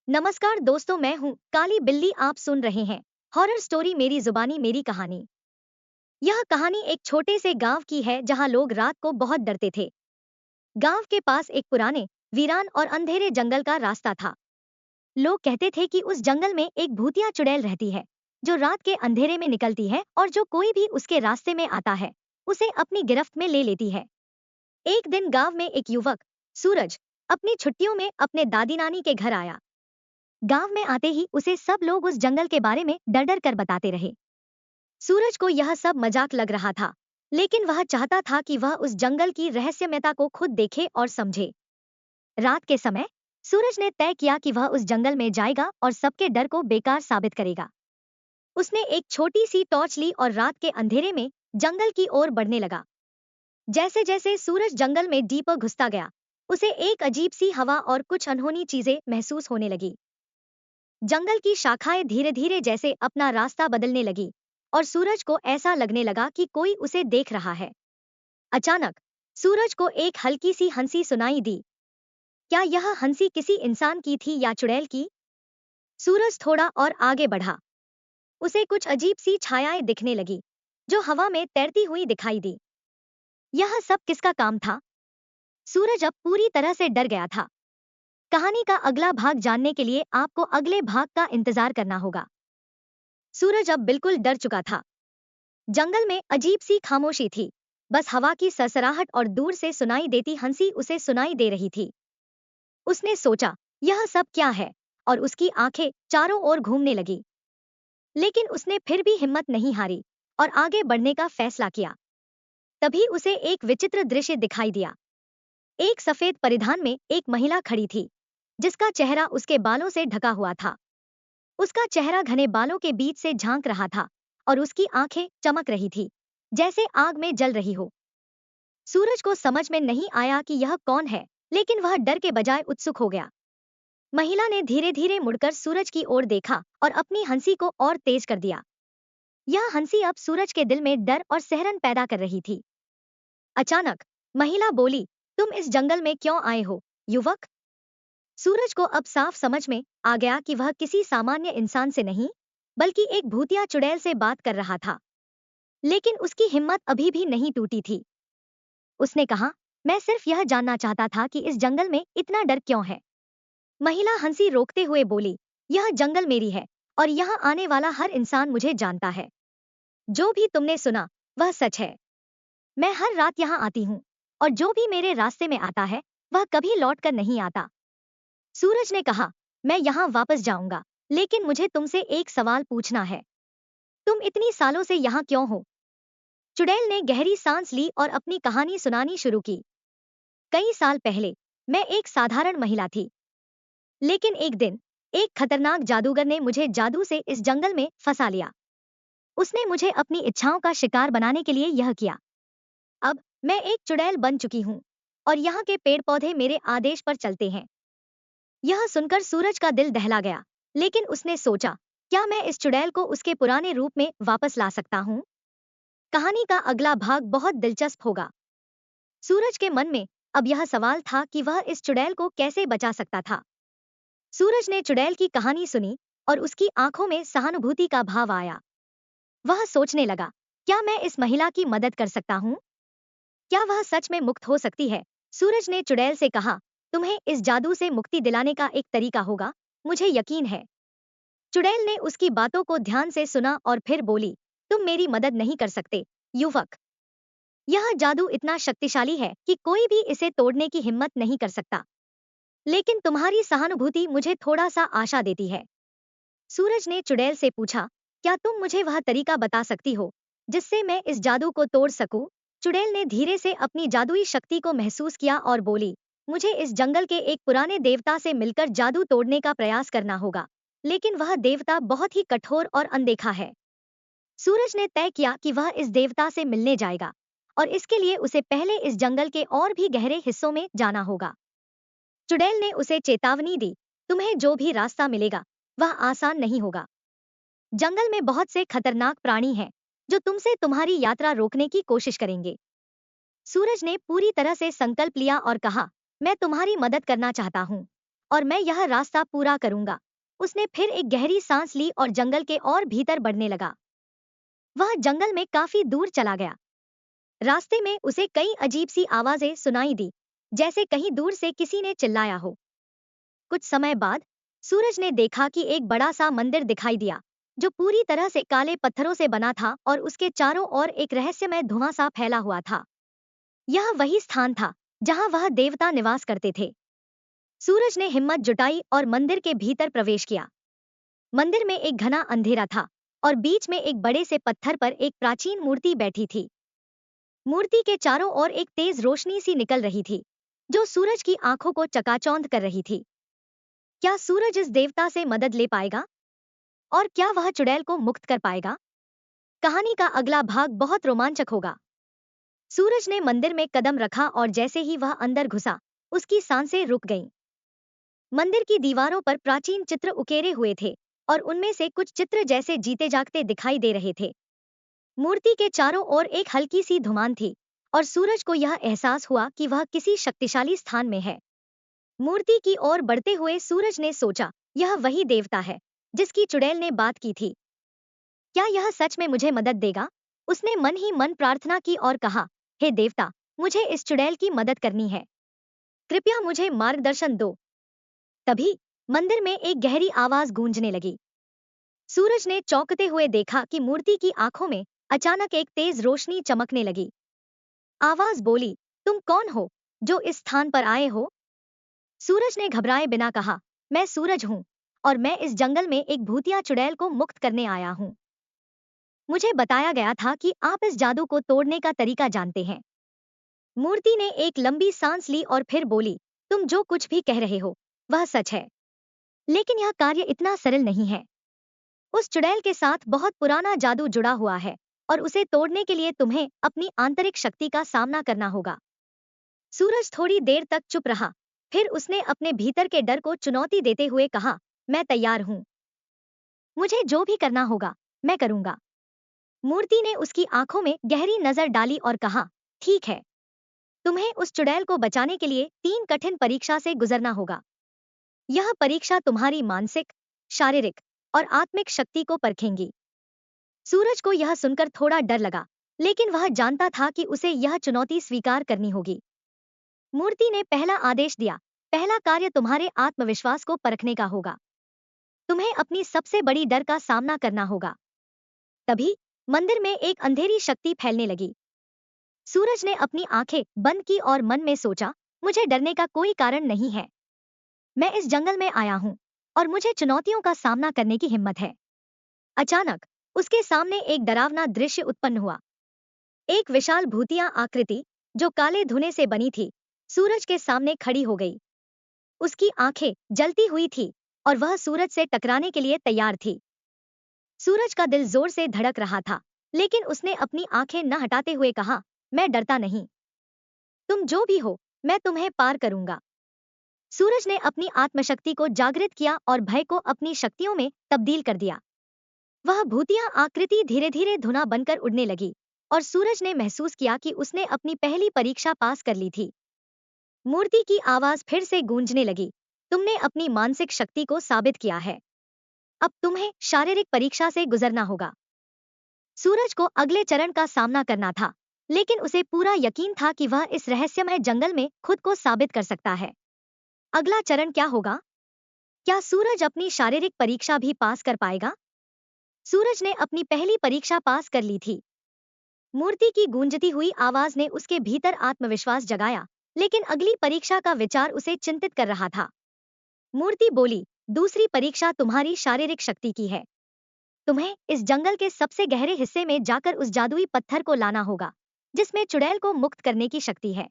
नमस्कार दोस्तों, मैं हूँ काली बिल्ली। आप सुन रहे हैं हॉरर स्टोरी मेरी जुबानी मेरी कहानी। यह कहानी एक छोटे से गांव की है जहां लोग रात को बहुत डरते थे। गांव के पास एक पुराने, वीरान और अंधेरे जंगल का रास्ता था। लोग कहते थे कि उस जंगल में एक भूतिया चुड़ैल रहती है जो रात के अंधेरे में निकलती है और जो कोई भी उसके रास्ते में आता है उसे अपनी गिरफ्त में ले लेती है। एक दिन गांव में एक युवक, सूरज, अपनी छुट्टियों में अपने दादी नानी के घर आया। गांव में आते ही उसे सब लोग उस जंगल के बारे में डर डर कर बताते रहे। सूरज को यह सब मजाक लग रहा था, लेकिन वह चाहता था कि वह उस जंगल की रहस्यमयता को खुद देखे और समझे। रात के समय सूरज ने तय किया कि वह उस जंगल में जाएगा और सबके डर को बेकार साबित करेगा। उसने एक छोटी सी टॉर्च ली और रात के अंधेरे में जंगल की ओर बढ़ने लगा। जैसे जैसे सूरज जंगल में डीपर घुसता गया, उसे एक अजीब सी हवा और कुछ अनहोनी चीजें महसूस होने लगी। जंगल की शाखाएं धीरे धीरे जैसे अपना रास्ता बदलने लगी और सूरज को ऐसा लगने लगा कि कोई उसे देख रहा है। अचानक सूरज को एक हल्की सी हंसी सुनाई दी। क्या यह हंसी किसी इंसान की थी या चुड़ैल की? सूरज थोड़ा और आगे बढ़ा। उसे कुछ अजीब सी छायाएं दिखने लगी जो हवा में तैरती हुई दिखाई दी। यह सब किसका काम था? सूरज अब पूरी तरह से डर गया था। कहानी का अगला भाग जानने के लिए आपको अगले भाग का इंतजार करना होगा। सूरज अब बिल्कुल डर चुका था। जंगल में अजीब सी खामोशी थी। बस हवा की सरसराहट और दूर से सुनाई देती हंसी उसे सुनाई दे रही थी। उसने सोचा, यह सब क्या है? और उसकी आंखें चारों ओर घूमने लगी। लेकिन उसने फिर भी हिम्मत नहीं हारी और आगे बढ़ने का फैसला किया। तभी उसे एक विचित्र दृश्य दिखाई दिया। एक सफेद परिधान में एक महिला खड़ी थी, जिसका चेहरा उसके बालों से ढका हुआ था। उसका चेहरा घने बालों के बीच से झांक रहा था और उसकी आंखें चमक रही थी, जैसे आग में जल रही हो। सूरज को समझ में नहीं आया कि यह कौन है, लेकिन वह डर के बजाय उत्सुक हो गया। महिला ने धीरे धीरे मुड़कर सूरज की ओर देखा और अपनी हंसी को और तेज कर दिया। यह हंसी अब सूरज के दिल में डर और सिहरन पैदा कर रही थी। अचानक महिला बोली, तुम इस जंगल में क्यों आए हो, युवक? सूरज को अब साफ समझ में आ गया कि वह किसी सामान्य इंसान से नहीं, बल्कि एक भूतिया चुड़ैल से बात कर रहा था। लेकिन उसकी हिम्मत अभी भी नहीं टूटी थी। उसने कहा, मैं सिर्फ यह जानना चाहता था कि इस जंगल में इतना डर क्यों है। महिला हंसी रोकते हुए बोली, यह जंगल मेरी है और यहाँ आने वाला हर इंसान मुझे जानता है। जो भी तुमने सुना वह सच है। मैं हर रात यहाँ आती हूँ और जो भी मेरे रास्ते में आता है वह कभी लौट कर नहीं आता। सूरज ने कहा, मैं यहाँ वापस जाऊंगा, लेकिन मुझे तुमसे एक सवाल पूछना है। तुम इतनी सालों से यहाँ क्यों हो? चुड़ैल ने गहरी सांस ली और अपनी कहानी सुनानी शुरू की। कई साल पहले मैं एक साधारण महिला थी, लेकिन एक दिन एक खतरनाक जादूगर ने मुझे जादू से इस जंगल में फंसा लिया। उसने मुझे अपनी इच्छाओं का शिकार बनाने के लिए यह किया। अब मैं एक चुड़ैल बन चुकी हूँ और यहाँ के पेड़ पौधे मेरे आदेश पर चलते हैं। यह सुनकर सूरज का दिल दहला गया, लेकिन उसने सोचा, क्या मैं इस चुड़ैल को उसके पुराने रूप में वापस ला सकता हूँ? कहानी का अगला भाग बहुत दिलचस्प होगा। सूरज के मन में अब यह सवाल था कि वह इस चुड़ैल को कैसे बचा सकता था। सूरज ने चुड़ैल की कहानी सुनी और उसकी आंखों में सहानुभूति का भाव आया। वह सोचने लगा, क्या मैं इस महिला की मदद कर सकता हूँ? क्या वह सच में मुक्त हो सकती है? सूरज ने चुड़ैल से कहा, तुम्हें इस जादू से मुक्ति दिलाने का एक तरीका होगा, मुझे यकीन है। चुड़ैल ने उसकी बातों को ध्यान से सुना और फिर बोली, तुम मेरी मदद नहीं कर सकते, युवक। यह जादू इतना शक्तिशाली है कि कोई भी इसे तोड़ने की हिम्मत नहीं कर सकता। लेकिन तुम्हारी सहानुभूति मुझे थोड़ा सा आशा देती है। सूरज ने चुड़ैल से पूछा, क्या तुम मुझे वह तरीका बता सकती हो जिससे मैं इस जादू को तोड़ सकूं? चुड़ैल ने धीरे से अपनी जादुई शक्ति को महसूस किया और बोली, मुझे इस जंगल के एक पुराने देवता से मिलकर जादू तोड़ने का प्रयास करना होगा, लेकिन वह देवता बहुत ही कठोर और अनदेखा है। सूरज ने तय किया कि वह इस देवता से मिलने जाएगा और इसके लिए उसे पहले इस जंगल के और भी गहरे हिस्सों में जाना होगा। चुड़ैल ने उसे चेतावनी दी, तुम्हें जो भी रास्ता मिलेगा वह आसान नहीं होगा। जंगल में बहुत से खतरनाक प्राणी हैं जो तुमसे तुम्हारी यात्रा रोकने की कोशिश करेंगे। सूरज ने पूरी तरह से संकल्प लिया और कहा, मैं तुम्हारी मदद करना चाहता हूँ और मैं यह रास्ता पूरा करूंगा। उसने फिर एक गहरी सांस ली और जंगल के और भीतर बढ़ने लगा। वह जंगल में काफी दूर चला गया। रास्ते में उसे कई अजीब सी आवाजें सुनाई दी, जैसे कहीं दूर से किसी ने चिल्लाया हो। कुछ समय बाद सूरज ने देखा कि एक बड़ा सा मंदिर दिखाई दिया, जो पूरी तरह से काले पत्थरों से बना था और उसके चारों ओर एक रहस्यमय धुआं सा फैला हुआ था। यह वही स्थान था जहां वह देवता निवास करते थे। सूरज ने हिम्मत जुटाई और मंदिर के भीतर प्रवेश किया। मंदिर में एक घना अंधेरा था और बीच में एक बड़े से पत्थर पर एक प्राचीन मूर्ति बैठी थी। मूर्ति के चारों ओर एक तेज रोशनी सी निकल रही थी, जो सूरज की आंखों को चकाचौंध कर रही थी। क्या सूरज इस देवता से मदद ले पाएगा? और क्या वह चुड़ैल को मुक्त कर पाएगा? कहानी का अगला भाग बहुत रोमांचक होगा। सूरज ने मंदिर में कदम रखा और जैसे ही वह अंदर घुसा, उसकी सांसें रुक गईं। मंदिर की दीवारों पर प्राचीन चित्र उकेरे हुए थे और उनमें से कुछ चित्र जैसे जीते जागते दिखाई दे रहे थे। मूर्ति के चारों ओर एक हल्की सी धुमान थी और सूरज को यह एहसास हुआ कि वह किसी शक्तिशाली स्थान में है। मूर्ति की ओर बढ़ते हुए सूरज ने सोचा, यह वही देवता है जिसकी चुड़ैल ने बात की थी। क्या यह सच में मुझे मदद देगा? उसने मन ही मन प्रार्थना की और कहा, हे देवता, मुझे इस चुड़ैल की मदद करनी है। कृपया मुझे मार्गदर्शन दो। तभी मंदिर में एक गहरी आवाज गूंजने लगी। सूरज ने चौंकते हुए देखा कि मूर्ति की आंखों में अचानक एक तेज रोशनी चमकने लगी। आवाज बोली, तुम कौन हो जो इस स्थान पर आए हो? सूरज ने घबराए बिना कहा, मैं सूरज हूँ और मैं इस जंगल में एक भूतिया चुड़ैल को मुक्त करने आया हूँ। मुझे बताया गया था कि आप इस जादू को तोड़ने का तरीका जानते हैं। मूर्ति ने एक लंबी सांस ली और फिर बोली, तुम जो कुछ भी कह रहे हो वह सच है, लेकिन यह कार्य इतना सरल नहीं है। उस चुड़ैल के साथ बहुत पुराना जादू जुड़ा हुआ है और उसे तोड़ने के लिए तुम्हें अपनी आंतरिक शक्ति का सामना करना होगा। सूरज थोड़ी देर तक चुप रहा, फिर उसने अपने भीतर के डर को चुनौती देते हुए कहा, मैं तैयार हूं। मुझे जो भी करना होगा मैं करूंगा। मूर्ति ने उसकी आंखों में गहरी नजर डाली और कहा, ठीक है, तुम्हें उस चुड़ैल को बचाने के लिए 3 कठिन परीक्षा से गुजरना होगा। यह परीक्षा तुम्हारी मानसिक, शारीरिक और आत्मिक शक्ति को परखेंगी। सूरज को यह सुनकर थोड़ा डर लगा, लेकिन वह जानता था कि उसे यह चुनौती स्वीकार करनी होगी। मूर्ति ने पहला आदेश दिया, पहला कार्य तुम्हारे आत्मविश्वास को परखने का होगा। तुम्हें अपनी सबसे बड़ी डर का सामना करना होगा। तभी मंदिर में एक अंधेरी शक्ति फैलने लगी। सूरज ने अपनी आंखें बंद की और मन में सोचा, मुझे डरने का कोई कारण नहीं है। मैं इस जंगल में आया हूं और मुझे चुनौतियों का सामना करने की हिम्मत है। अचानक उसके सामने एक डरावना दृश्य उत्पन्न हुआ। एक विशाल भूतिया आकृति जो काले धुएं से बनी थी, सूरज के सामने खड़ी हो गई। उसकी आंखें जलती हुई थी और वह सूरज से टकराने के लिए तैयार थी। सूरज का दिल जोर से धड़क रहा था, लेकिन उसने अपनी आंखें न हटाते हुए कहा, मैं डरता नहीं। तुम जो भी हो, मैं तुम्हें पार करूंगा। सूरज ने अपनी आत्मशक्ति को जागृत किया और भय को अपनी शक्तियों में तब्दील कर दिया। वह भूतिया आकृति धीरे धीरे धुना बनकर उड़ने लगी और सूरज ने महसूस किया कि उसने अपनी पहली परीक्षा पास कर ली थी। मूर्ति की आवाज फिर से गूंजने लगी, तुमने अपनी मानसिक शक्ति को साबित किया है। अब तुम्हें शारीरिक परीक्षा से गुजरना होगा। सूरज को अगले चरण का सामना करना था, लेकिन उसे पूरा यकीन था कि वह इस रहस्यमय जंगल में खुद को साबित कर सकता है। अगला चरण क्या होगा? क्या सूरज अपनी शारीरिक परीक्षा भी पास कर पाएगा? सूरज ने अपनी पहली परीक्षा पास कर ली थी। मूर्ति की गूंजती हुई आवाज ने उसके भीतर आत्मविश्वास जगाया, लेकिन अगली परीक्षा का विचार उसे चिंतित कर रहा था। मूर्ति बोली, दूसरी परीक्षा तुम्हारी शारीरिक शक्ति की है। तुम्हें इस जंगल के सबसे गहरे हिस्से में जाकर उस जादुई पत्थर को लाना होगा जिसमें चुड़ैल को मुक्त करने की शक्ति है।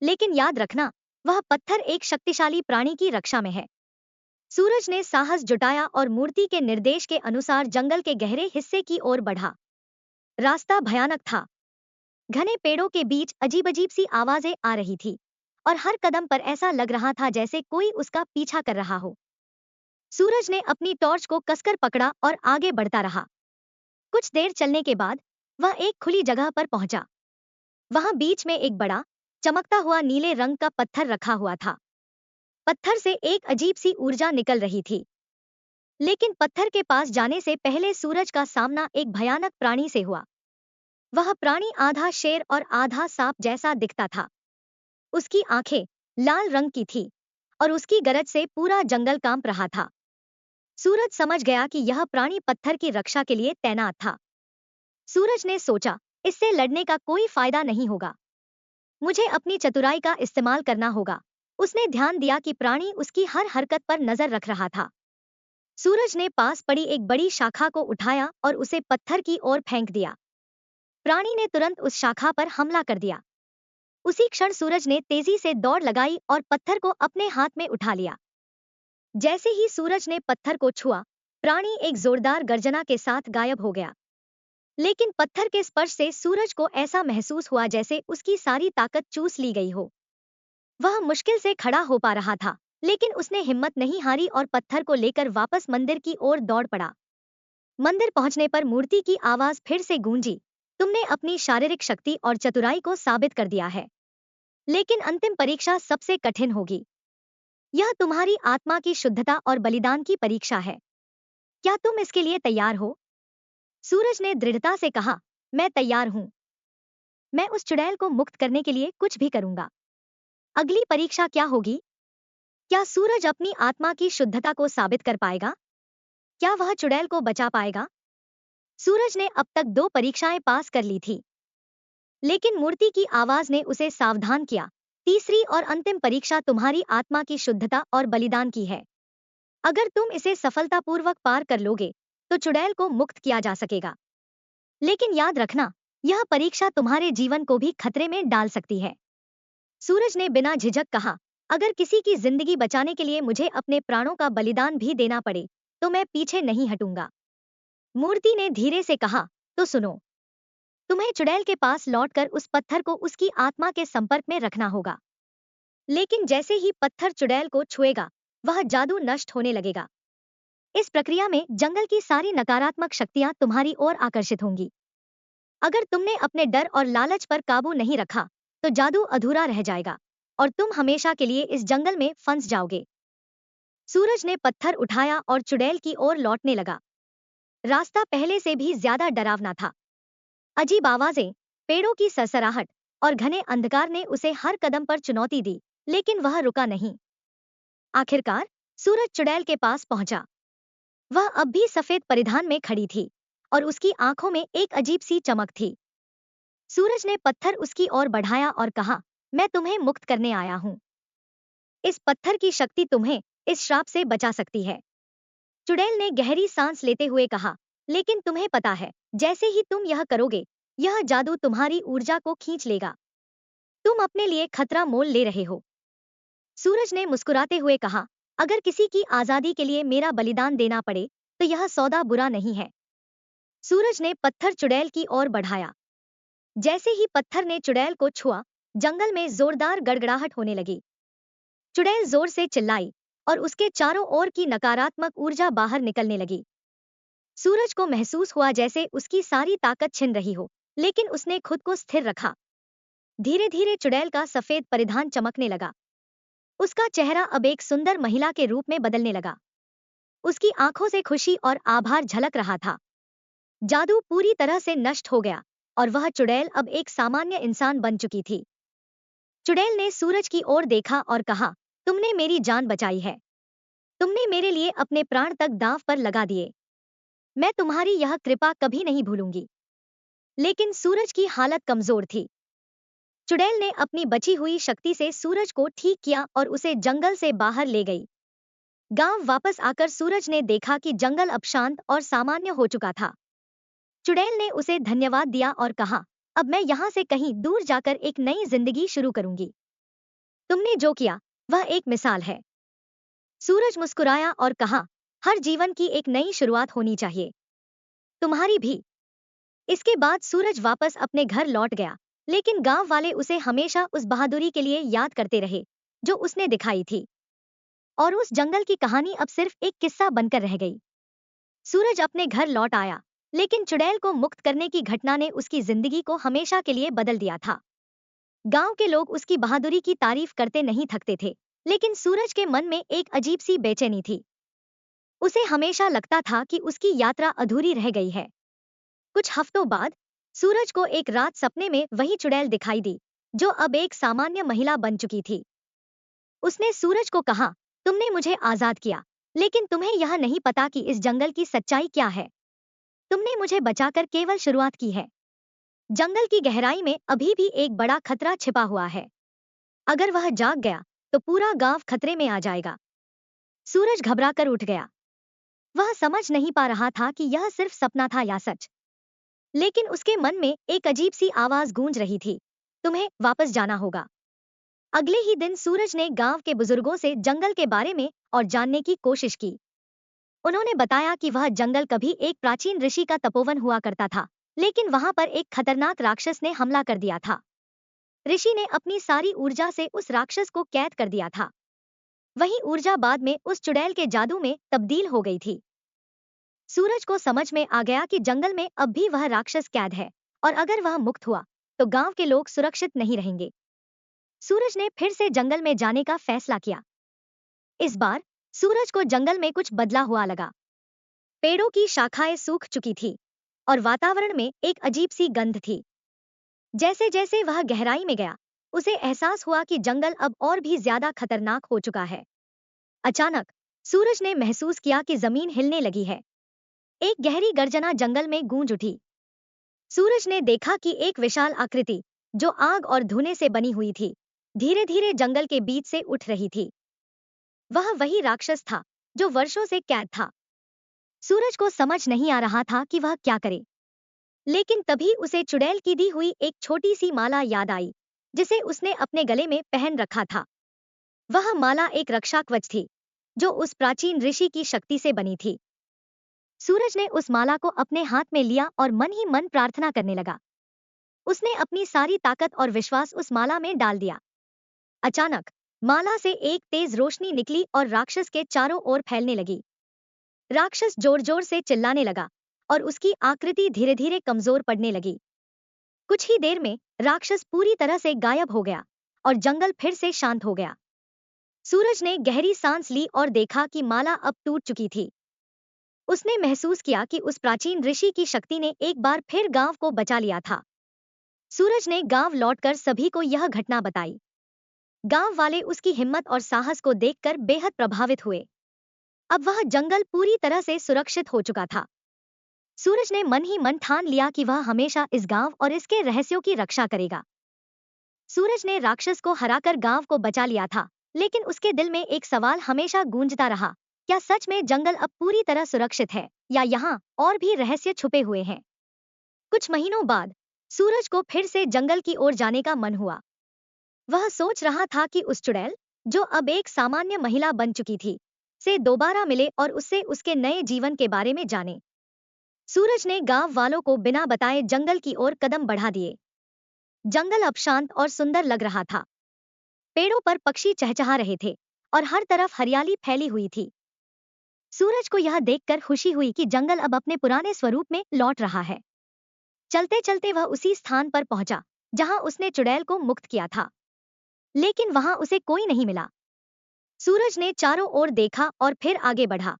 लेकिन याद रखना, वह पत्थर एक शक्तिशाली प्राणी की रक्षा में है। सूरज ने साहस जुटाया और मूर्ति के निर्देश के अनुसार जंगल के गहरे हिस्से की ओर बढ़ा। रास्ता भयानक था। घने पेड़ों के बीच अजीब अजीब सी आवाजें आ रही थी और हर कदम पर ऐसा लग रहा था जैसे कोई उसका पीछा कर रहा हो। सूरज ने अपनी टॉर्च को कसकर पकड़ा और आगे बढ़ता रहा। कुछ देर चलने के बाद वह एक खुली जगह पर पहुंचा। वहां बीच में एक बड़ा, चमकता हुआ नीले रंग का पत्थर रखा हुआ था। पत्थर से एक अजीब सी ऊर्जा निकल रही थी। लेकिन पत्थर के पास जाने से पहले सूरज का सामना एक भयानक प्राणी से हुआ। वह प्राणी आधा शेर और आधा सांप जैसा दिखता था। उसकी आंखें लाल रंग की थी और उसकी गरज से पूरा जंगल कांप रहा था। सूरज समझ गया कि यह प्राणी पत्थर की रक्षा के लिए तैनात था। सूरज ने सोचा, इससे लड़ने का कोई फायदा नहीं होगा। मुझे अपनी चतुराई का इस्तेमाल करना होगा। उसने ध्यान दिया कि प्राणी उसकी हर हरकत पर नजर रख रहा था। सूरज ने पास पड़ी एक बड़ी शाखा को उठाया और उसे पत्थर की ओर फेंक दिया। प्राणी ने तुरंत उस शाखा पर हमला कर दिया। उसी क्षण सूरज ने तेजी से दौड़ लगाई और पत्थर को अपने हाथ में उठा लिया। जैसे ही सूरज ने पत्थर को छुआ, प्राणी एक जोरदार गर्जना के साथ गायब हो गया। लेकिन पत्थर के स्पर्श से सूरज को ऐसा महसूस हुआ जैसे उसकी सारी ताकत चूस ली गई हो। वह मुश्किल से खड़ा हो पा रहा था, लेकिन उसने हिम्मत नहीं हारी और पत्थर को लेकर वापस मंदिर की ओर दौड़ पड़ा। मंदिर पहुंचने पर मूर्ति की आवाज फिर से गूंजी, तुमने अपनी शारीरिक शक्ति और चतुराई को साबित कर दिया है, लेकिन अंतिम परीक्षा सबसे कठिन होगी। यह तुम्हारी आत्मा की शुद्धता और बलिदान की परीक्षा है। क्या तुम इसके लिए तैयार हो? सूरज ने दृढ़ता से कहा, मैं तैयार हूं। मैं उस चुड़ैल को मुक्त करने के लिए कुछ भी करूंगा। अगली परीक्षा क्या होगी? क्या सूरज अपनी आत्मा की शुद्धता को साबित कर पाएगा? क्या वह चुड़ैल को बचा पाएगा? सूरज ने अब तक 2 परीक्षाएं पास कर ली थी, लेकिन मूर्ति की आवाज ने उसे सावधान किया, तीसरी और अंतिम परीक्षा तुम्हारी आत्मा की शुद्धता और बलिदान की है। अगर तुम इसे सफलतापूर्वक पार कर लोगे, तो चुड़ैल को मुक्त किया जा सकेगा। लेकिन याद रखना, यह परीक्षा तुम्हारे जीवन को भी खतरे में डाल सकती है। सूरज ने बिना झिझक कहा, अगर किसी की जिंदगी बचाने के लिए मुझे अपने प्राणों का बलिदान भी देना पड़े, तो मैं पीछे नहीं हटूंगा। मूर्ति ने धीरे से कहा, तो सुनो, तुम्हें चुड़ैल के पास लौटकर उस पत्थर को उसकी आत्मा के संपर्क में रखना होगा। लेकिन जैसे ही पत्थर चुड़ैल को छुएगा, वह जादू नष्ट होने लगेगा। इस प्रक्रिया में जंगल की सारी नकारात्मक शक्तियां तुम्हारी ओर आकर्षित होंगी। अगर तुमने अपने डर और लालच पर काबू नहीं रखा, तो जादू अधूरा रह जाएगा और तुम हमेशा के लिए इस जंगल में फंस जाओगे। सूरज ने पत्थर उठाया और चुड़ैल की ओर लौटने लगा। रास्ता पहले से भी ज्यादा डरावना था। अजीब आवाजें, पेड़ों की सरसराहट और घने अंधकार ने उसे हर कदम पर चुनौती दी, लेकिन वह रुका नहीं। आखिरकार सूरज चुड़ैल के पास पहुंचा। वह अब भी सफेद परिधान में खड़ी थी और उसकी आंखों में एक अजीब सी चमक थी। सूरज ने पत्थर उसकी ओर बढ़ाया और कहा, मैं तुम्हें मुक्त करने आया हूं। इस पत्थर की शक्ति तुम्हें इस श्राप से बचा सकती है। चुड़ैल ने गहरी सांस लेते हुए कहा, लेकिन तुम्हें पता है, जैसे ही तुम यह करोगे, यह जादू तुम्हारी ऊर्जा को खींच लेगा। तुम अपने लिए खतरा मोल ले रहे हो। सूरज ने मुस्कुराते हुए कहा, अगर किसी की आजादी के लिए मेरा बलिदान देना पड़े, तो यह सौदा बुरा नहीं है। सूरज ने पत्थर चुड़ैल की ओर बढ़ाया। जैसे ही पत्थर ने चुड़ैल को छुआ, जंगल में जोरदार गड़गड़ाहट होने लगी। चुड़ैल जोर से चिल्लाई और उसके चारों ओर की नकारात्मक ऊर्जा बाहर निकलने लगी। सूरज को महसूस हुआ जैसे उसकी सारी ताकत छिन रही हो, लेकिन उसने खुद को स्थिर रखा। धीरे धीरे चुड़ैल का सफेद परिधान चमकने लगा। उसका चेहरा अब एक सुंदर महिला के रूप में बदलने लगा। उसकी आंखों से खुशी और आभार झलक रहा था। जादू पूरी तरह से नष्ट हो गया और वह चुड़ैल अब एक सामान्य इंसान बन चुकी थी। चुड़ैल ने सूरज की ओर देखा और कहा, तुमने मेरी जान बचाई है। तुमने मेरे लिए अपने प्राण तक दांव पर लगा दिए। मैं तुम्हारी यह कृपा कभी नहीं भूलूंगी। लेकिन सूरज की हालत कमजोर थी। चुड़ैल ने अपनी बची हुई शक्ति से सूरज को ठीक किया और उसे जंगल से बाहर ले गई। गांव वापस आकर सूरज ने देखा कि जंगल अब शांत और सामान्य हो चुका था। चुड़ैल ने उसे धन्यवाद दिया और कहा, अब मैं यहाँ से कहीं दूर जाकर एक नई जिंदगी शुरू करूंगी। तुमने जो किया, वह एक मिसाल है। सूरज मुस्कुराया और कहा, हर जीवन की एक नई शुरुआत होनी चाहिए, तुम्हारी भी। इसके बाद सूरज वापस अपने घर लौट गया, लेकिन गांव वाले उसे हमेशा उस बहादुरी के लिए याद करते रहे जो उसने दिखाई थी। और उस जंगल की कहानी अब सिर्फ एक किस्सा बनकर रह गई। सूरज अपने घर लौट आया, लेकिन चुड़ैल को मुक्त करने की घटना ने उसकी जिंदगी को हमेशा के लिए बदल दिया था। गांव के लोग उसकी बहादुरी की तारीफ करते नहीं थकते थे, लेकिन सूरज के मन में एक अजीब सी बेचैनी थी। उसे हमेशा लगता था कि उसकी यात्रा अधूरी रह गई है। कुछ हफ्तों बाद सूरज को एक रात सपने में वही चुड़ैल दिखाई दी, जो अब एक सामान्य महिला बन चुकी थी। उसने सूरज को कहा, तुमने मुझे आजाद किया, लेकिन तुम्हें यह नहीं पता कि इस जंगल की सच्चाई क्या है। तुमने मुझे बचाकर केवल शुरुआत की है। जंगल की गहराई में अभी भी एक बड़ा खतरा छिपा हुआ है। अगर वह जाग गया तो पूरा गांव खतरे में आ जाएगा। सूरज घबराकर उठ गया। वह समझ नहीं पा रहा था कि यह सिर्फ सपना था या सच। लेकिन उसके मन में एक अजीब सी आवाज गूंज रही थी, तुम्हें वापस जाना होगा। अगले ही दिन सूरज ने गांव के बुजुर्गों से जंगल के बारे में और जानने की कोशिश की। उन्होंने बताया कि वह जंगल कभी एक प्राचीन ऋषि का तपोवन हुआ करता था, लेकिन वहां पर एक खतरनाक राक्षस ने हमला कर दिया था। ऋषि ने अपनी सारी ऊर्जा से उस राक्षस को कैद कर दिया था। वही ऊर्जा बाद में उस चुड़ैल के जादू में तब्दील हो गई थी। सूरज को समझ में आ गया कि जंगल में अब भी वह राक्षस कैद है, और अगर वह मुक्त हुआ तो गांव के लोग सुरक्षित नहीं रहेंगे। सूरज ने फिर से जंगल में जाने का फैसला किया। इस बार सूरज को जंगल में कुछ बदला हुआ लगा। पेड़ों की शाखाएं सूख चुकी थी और वातावरण में एक अजीब सी गंध थी। जैसे जैसे वह गहराई में गया, उसे एहसास हुआ कि जंगल अब और भी ज्यादा खतरनाक हो चुका है। अचानक सूरज ने महसूस किया कि जमीन हिलने लगी है। एक गहरी गर्जना जंगल में गूंज उठी। सूरज ने देखा कि एक विशाल आकृति, जो आग और धुएं से बनी हुई थी, धीरे धीरे जंगल के बीच से उठ रही थी। वह वही राक्षस था जो वर्षों से कैद था। सूरज को समझ नहीं आ रहा था कि वह क्या करे। लेकिन तभी उसे चुड़ैल की दी हुई एक छोटी सी माला याद आई, जिसे उसने अपने गले में पहन रखा था। वह माला एक रक्षा कवच थी, जो उस प्राचीन ऋषि की शक्ति से बनी थी। सूरज ने उस माला को अपने हाथ में लिया और मन ही मन प्रार्थना करने लगा। उसने अपनी सारी ताकत और विश्वास उस माला में डाल दिया। अचानक माला से एक तेज रोशनी निकली और राक्षस के चारों ओर फैलने लगी। राक्षस जोर जोर से चिल्लाने लगा और उसकी आकृति धीरे धीरे कमजोर पड़ने लगी। कुछ ही देर में राक्षस पूरी तरह से गायब हो गया और जंगल फिर से शांत हो गया। सूरज ने गहरी सांस ली और देखा कि माला अब टूट चुकी थी। उसने महसूस किया कि उस प्राचीन ऋषि की शक्ति ने एक बार फिर गांव को बचा लिया था। सूरज ने गांव लौटकर सभी को यह घटना बताई। गांव वाले उसकी हिम्मत और साहस को देखकर बेहद प्रभावित हुए। अब वह जंगल पूरी तरह से सुरक्षित हो चुका था। सूरज ने मन ही मन ठान लिया कि वह हमेशा इस गांव और इसके रहस्यों की रक्षा करेगा। सूरज ने राक्षस को हराकर गांव को बचा लिया था, लेकिन उसके दिल में एक सवाल हमेशा गूंजता रहा, क्या सच में जंगल अब पूरी तरह सुरक्षित है या यहाँ और भी रहस्य छुपे हुए हैं? कुछ महीनों बाद सूरज को फिर से जंगल की ओर जाने का मन हुआ। वह सोच रहा था कि उस चुड़ैल, जो अब एक सामान्य महिला बन चुकी थी, से दोबारा मिले और उससे उसके नए जीवन के बारे में जाने। सूरज ने गांव वालों को बिना बताए जंगल की ओर कदम बढ़ा दिए। जंगल अब शांत और सुंदर लग रहा था। पेड़ों पर पक्षी चहचहा रहे थे और हर तरफ हरियाली फैली हुई थी। सूरज को यह देखकर खुशी हुई कि जंगल अब अपने पुराने स्वरूप में लौट रहा है। चलते चलते वह उसी स्थान पर पहुंचा जहां उसने चुड़ैल को मुक्त किया था, लेकिन वहां उसे कोई नहीं मिला। सूरज ने चारों ओर देखा और फिर आगे बढ़ा।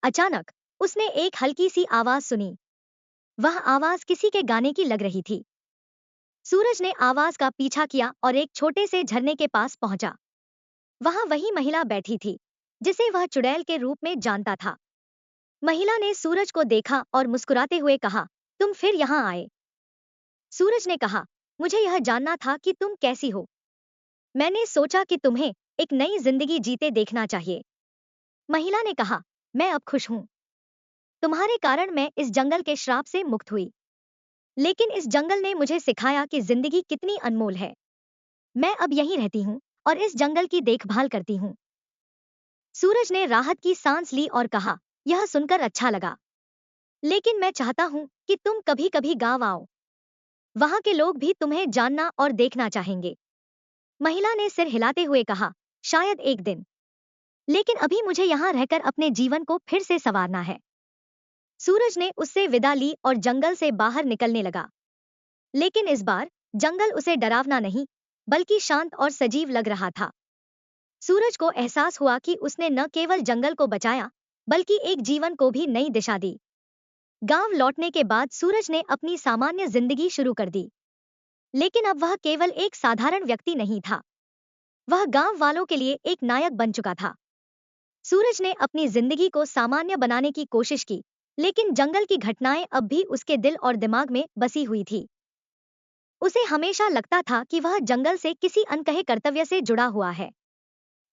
अचानक उसने एक हल्की सी आवाज सुनी। वह आवाज किसी के गाने की लग रही थी। सूरज ने आवाज का पीछा किया और एक छोटे से झरने के पास पहुंचा। वहां वही महिला बैठी थी, जिसे वह चुड़ैल के रूप में जानता था। महिला ने सूरज को देखा और मुस्कुराते हुए कहा, तुम फिर यहाँ आए। सूरज ने कहा, मुझे यह जानना था कि तुम कैसी हो। मैंने सोचा कि तुम्हें एक नई जिंदगी जीते देखना चाहिए। महिला ने कहा, मैं अब खुश हूं। तुम्हारे कारण मैं इस जंगल के श्राप से मुक्त हुई। लेकिन इस जंगल ने मुझे सिखाया कि जिंदगी कितनी अनमोल है। मैं अब यहीं रहती हूँ और इस जंगल की देखभाल करती हूँ। सूरज ने राहत की सांस ली और कहा, यह सुनकर अच्छा लगा, लेकिन मैं चाहता हूँ कि तुम कभी कभी गाँव आओ। वहां के लोग भी तुम्हें जानना और देखना चाहेंगे। महिला ने सिर हिलाते हुए कहा, शायद एक दिन, लेकिन अभी मुझे यहाँ रहकर अपने जीवन को फिर से संवारना है। सूरज ने उससे विदा ली और जंगल से बाहर निकलने लगा। लेकिन इस बार जंगल उसे डरावना नहीं, बल्कि शांत और सजीव लग रहा था। सूरज को एहसास हुआ कि उसने न केवल जंगल को बचाया, बल्कि एक जीवन को भी नई दिशा दी। गांव लौटने के बाद सूरज ने अपनी सामान्य जिंदगी शुरू कर दी। लेकिन अब वह केवल एक साधारण व्यक्ति नहीं था, वह गांव वालों के लिए एक नायक बन चुका था। सूरज ने अपनी जिंदगी को सामान्य बनाने की कोशिश की, लेकिन जंगल की घटनाएं अब भी उसके दिल और दिमाग में बसी हुई थी। उसे हमेशा लगता था कि वह जंगल से किसी अनकहे कर्तव्य से जुड़ा हुआ है।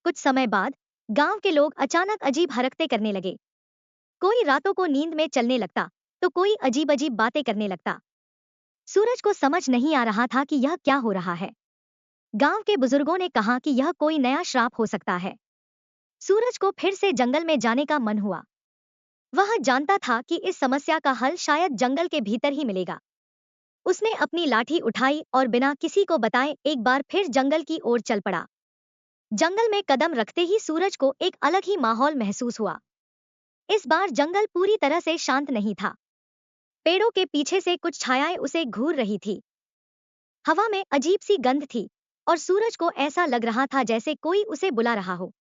कुछ समय बाद गांव के लोग अचानक अजीब हरकतें करने लगे। कोई रातों को नींद में चलने लगता, तो कोई अजीब अजीब बातें करने लगता। सूरज को समझ नहीं आ रहा था कि यह क्या हो रहा है। गांव के बुजुर्गों ने कहा कि यह कोई नया श्राप हो सकता है। सूरज को फिर से जंगल में जाने का मन हुआ। वह जानता था कि इस समस्या का हल शायद जंगल के भीतर ही मिलेगा। उसने अपनी लाठी उठाई और बिना किसी को बताए एक बार फिर जंगल की ओर चल पड़ा। जंगल में कदम रखते ही सूरज को एक अलग ही माहौल महसूस हुआ। इस बार जंगल पूरी तरह से शांत नहीं था। पेड़ों के पीछे से कुछ छायाएं उसे घूर रही थी। हवा में अजीब सी गंध थी और सूरज को ऐसा लग रहा था जैसे कोई उसे बुला रहा हो।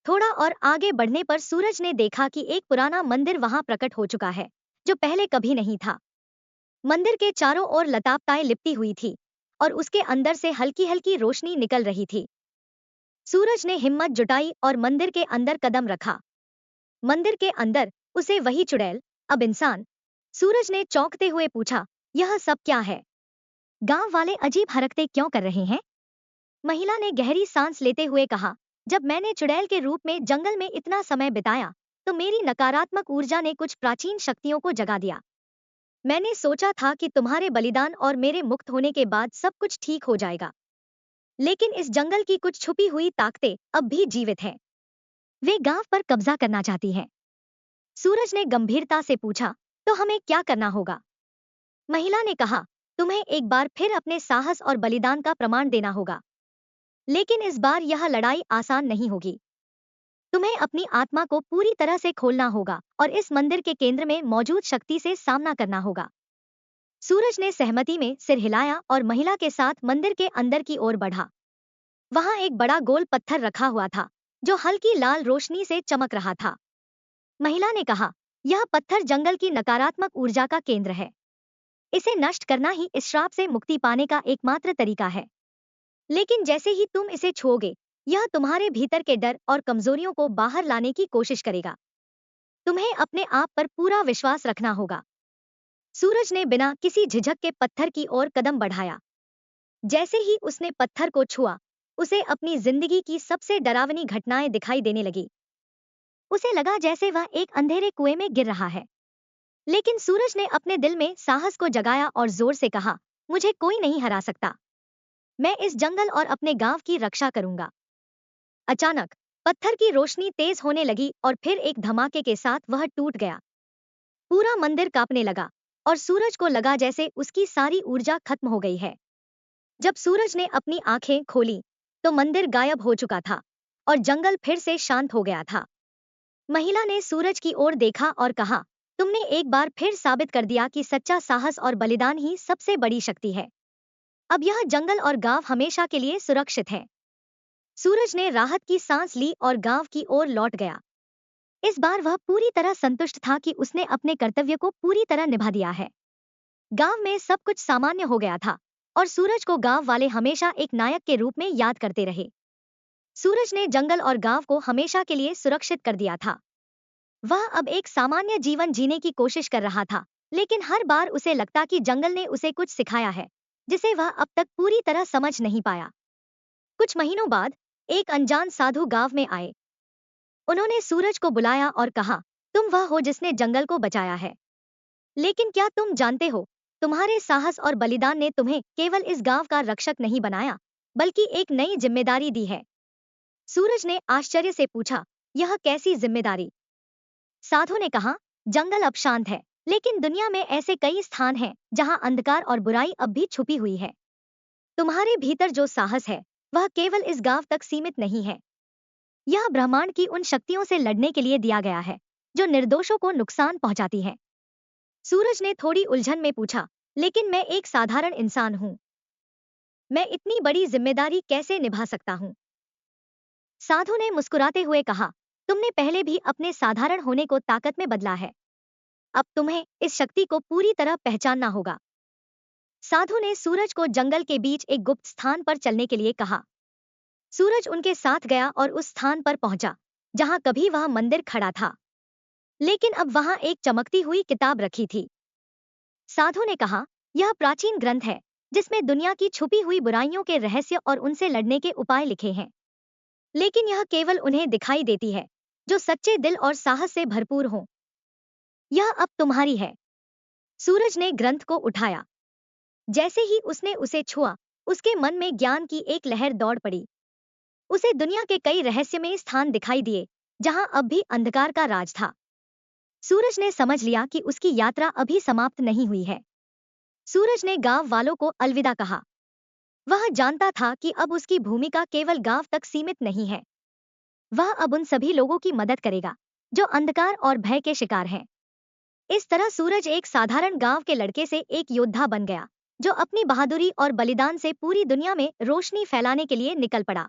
थोड़ा और आगे बढ़ने पर सूरज ने देखा कि एक पुराना मंदिर वहां प्रकट हो चुका है, जो पहले कभी नहीं था। मंदिर के चारों ओर लतापातें लिपटी हुई थी और उसके अंदर से हल्की हल्की रोशनी निकल रही थी। सूरज ने हिम्मत जुटाई और मंदिर के अंदर कदम रखा। मंदिर के अंदर उसे वही चुड़ैल, अब इंसान। सूरज ने चौंकते हुए पूछा, यह सब क्या है? गांव वाले अजीब हरकतें क्यों कर रहे हैं? महिला ने गहरी सांस लेते हुए कहा, जब मैंने चुड़ैल के रूप में जंगल में इतना समय बिताया, तो मेरी नकारात्मक ऊर्जा ने कुछ प्राचीन शक्तियों को जगा दिया। मैंने सोचा था कि तुम्हारे बलिदान और मेरे मुक्त होने के बाद सब कुछ ठीक हो जाएगा। लेकिन इस जंगल की कुछ छुपी हुई ताकतें अब भी जीवित हैं। वे गांव पर कब्जा करना चाहती हैं। सूरज ने गंभीरता से पूछा, तो हमें क्या करना होगा? महिला ने कहा, तुम्हें एक बार फिर अपने साहस और बलिदान का प्रमाण देना होगा। लेकिन इस बार यह लड़ाई आसान नहीं होगी। तुम्हें अपनी आत्मा को पूरी तरह से खोलना होगा और इस मंदिर के केंद्र में मौजूद शक्ति से सामना करना होगा। सूरज ने सहमति में सिर हिलाया और महिला के साथ मंदिर के अंदर की ओर बढ़ा। वहां एक बड़ा गोल पत्थर रखा हुआ था, जो हल्की लाल रोशनी से चमक रहा था। महिला ने कहा, यह पत्थर जंगल की नकारात्मक ऊर्जा का केंद्र है। इसे नष्ट करना ही इस श्राप से मुक्ति पाने का एकमात्र तरीका है। लेकिन जैसे ही तुम इसे छूओगे, यह तुम्हारे भीतर के डर और कमजोरियों को बाहर लाने की कोशिश करेगा। तुम्हें अपने आप पर पूरा विश्वास रखना होगा। सूरज ने बिना किसी झिझक के पत्थर की ओर कदम बढ़ाया। जैसे ही उसने पत्थर को छुआ, उसे अपनी जिंदगी की सबसे डरावनी घटनाएं दिखाई देने लगी। उसे लगा जैसे वह एक अंधेरे कुएं में गिर रहा है। लेकिन सूरज ने अपने दिल में साहस को जगाया और जोर से कहा, मुझे कोई नहीं हरा सकता। मैं इस जंगल और अपने गांव की रक्षा करूंगा। अचानक पत्थर की रोशनी तेज होने लगी और फिर एक धमाके के साथ वह टूट गया। पूरा मंदिर कांपने लगा और सूरज को लगा जैसे उसकी सारी ऊर्जा खत्म हो गई है। जब सूरज ने अपनी आंखें खोली, तो मंदिर गायब हो चुका था और जंगल फिर से शांत हो गया था। महिला ने सूरज की ओर देखा और कहा, तुमने एक बार फिर साबित कर दिया कि सच्चा साहस और बलिदान ही सबसे बड़ी शक्ति है। अब यह जंगल और गांव हमेशा के लिए सुरक्षित है। सूरज ने राहत की सांस ली और गांव की ओर लौट गया। इस बार वह पूरी तरह संतुष्ट था कि उसने अपने कर्तव्य को पूरी तरह निभा दिया है। गांव में सब कुछ सामान्य हो गया था और सूरज को गांव वाले हमेशा एक नायक के रूप में याद करते रहे। सूरज ने जंगल और गांव को हमेशा के लिए सुरक्षित कर दिया था। वह अब एक सामान्य जीवन जीने की कोशिश कर रहा था, लेकिन हर बार उसे लगता कि जंगल ने उसे कुछ सिखाया है, जिसे वह अब तक पूरी तरह समझ नहीं पाया। कुछ महीनों बाद एक अनजान साधु गांव में आए। उन्होंने सूरज को बुलाया और कहा, तुम वह हो जिसने जंगल को बचाया है। लेकिन क्या तुम जानते हो, तुम्हारे साहस और बलिदान ने तुम्हें केवल इस गांव का रक्षक नहीं बनाया, बल्कि एक नई जिम्मेदारी दी है। सूरज ने आश्चर्य से पूछा, यह कैसी जिम्मेदारी? साधु ने कहा, जंगल अब शांत है, लेकिन दुनिया में ऐसे कई स्थान हैं जहां अंधकार और बुराई अब भी छुपी हुई है। तुम्हारे भीतर जो साहस है, वह केवल इस गांव तक सीमित नहीं है। यह ब्रह्मांड की उन शक्तियों से लड़ने के लिए दिया गया है, जो निर्दोषों को नुकसान पहुंचाती हैं। सूरज ने थोड़ी उलझन में पूछा, लेकिन मैं एक साधारण इंसान हूं। मैं इतनी बड़ी जिम्मेदारी कैसे निभा सकता हूं? साधु ने मुस्कुराते हुए कहा, तुमने पहले भी अपने साधारण होने को ताकत में बदला है। अब तुम्हें इस शक्ति को पूरी तरह पहचानना होगा। साधु ने सूरज को जंगल के बीच एक गुप्त स्थान पर चलने के लिए कहा। सूरज उनके साथ गया और उस स्थान पर पहुंचा जहां कभी वह मंदिर खड़ा था, लेकिन अब वहां एक चमकती हुई किताब रखी थी। साधु ने कहा, यह प्राचीन ग्रंथ है जिसमें दुनिया की छुपी हुई बुराइयों के रहस्य और उनसे लड़ने के उपाय लिखे हैं, लेकिन यह केवल उन्हें दिखाई देती है जो सच्चे दिल और साहस से भरपूर हों। यह अब तुम्हारी है। सूरज ने ग्रंथ को उठाया। जैसे ही उसने उसे छुआ, उसके मन में ज्ञान की एक लहर दौड़ पड़ी। उसे दुनिया के कई रहस्यमय स्थान दिखाई दिए जहां अब भी अंधकार का राज था। सूरज ने समझ लिया कि उसकी यात्रा अभी समाप्त नहीं हुई है। सूरज ने गांव वालों को अलविदा कहा। वह जानता था कि अब उसकी भूमिका केवल गांव तक सीमित नहीं है। वह अब उन सभी लोगों की मदद करेगा जो अंधकार और भय के शिकार हैं। इस तरह सूरज एक साधारण गांव के लड़के से एक योद्धा बन गया जो अपनी बहादुरी और बलिदान से पूरी दुनिया में रोशनी फैलाने के लिए निकल पड़ा।